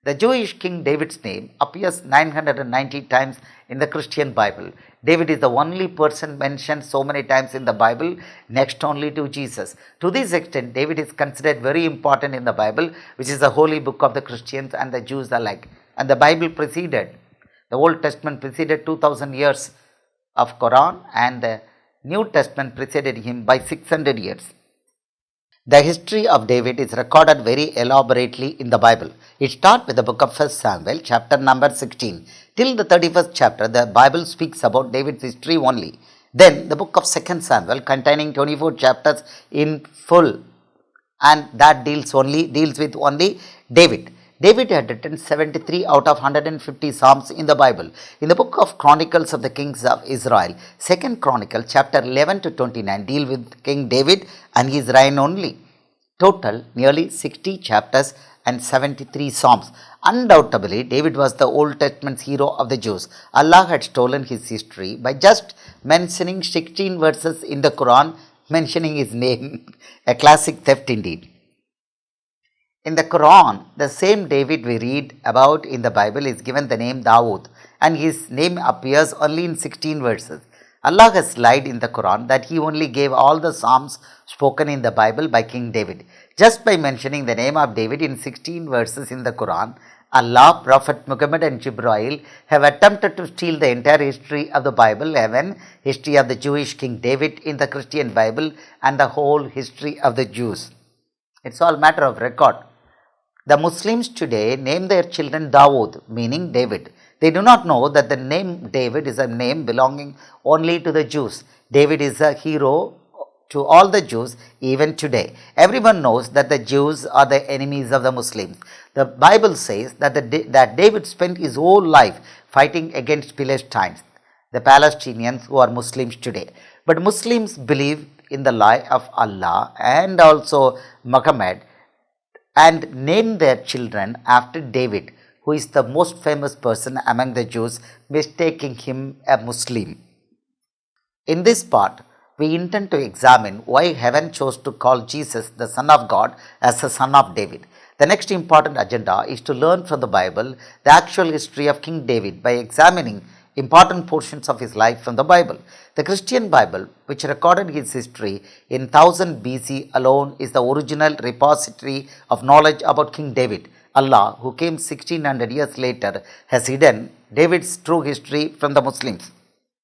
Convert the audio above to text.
The Jewish King David's name appears 990 times in the Christian Bible. David is the only person mentioned so many times in the Bible, next only to Jesus. To this extent, David is considered very important in the Bible, which is the holy book of the Christians and the Jews alike. And the Bible preceded, the Old Testament preceded 2000 years of Quran, and the New Testament preceded him by 600 years. The history of David is recorded very elaborately in the Bible. It starts with the book of 1 Samuel, chapter number 16. Till the 31st chapter, the Bible speaks about David's history only. Then the book of 2 Samuel, containing 24 chapters in full, and that deals with only David. David had written 73 out of 150 Psalms in the Bible. In the book of Chronicles of the Kings of Israel, 2nd Chronicle, chapter 11 to 29 deal with King David and his reign only. Total nearly 60 chapters and 73 Psalms. Undoubtedly, David was the Old Testament's hero of the Jews. Allah had stolen his history by just mentioning 16 verses in the Quran, mentioning his name, a classic theft indeed. In the Quran, the same David we read about in the Bible is given the name Dawood, and his name appears only in 16 verses. Allah has lied in the Quran that he only gave all the Psalms spoken in the Bible by King David. Just by mentioning the name of David in 16 verses in the Quran, Allah, Prophet Muhammad and Jibreel have attempted to steal the entire history of the Bible, heaven, history of the Jewish King David in the Christian Bible, and the whole history of the Jews. It's all matter of record. The Muslims today name their children Dawood, meaning David. They do not know that the name David is a name belonging only to the Jews. David is a hero to all the Jews even today. Everyone knows that the Jews are the enemies of the Muslims. The Bible says that David spent his whole life fighting against Philistines, the Palestinians who are Muslims today. But Muslims believe in the lie of Allah and also Muhammad, and name their children after David, who is the most famous person among the Jews, mistaking him a Muslim. In this part, we intend to examine why heaven chose to call Jesus, the Son of God, as the Son of David. The next important agenda is to learn from the Bible the actual history of King David by examining important portions of his life from the Bible. The Christian Bible, which recorded his history in 1000 BC alone, is the original repository of knowledge about King David. Allah, who came 1600 years later, has hidden David's true history from the Muslims.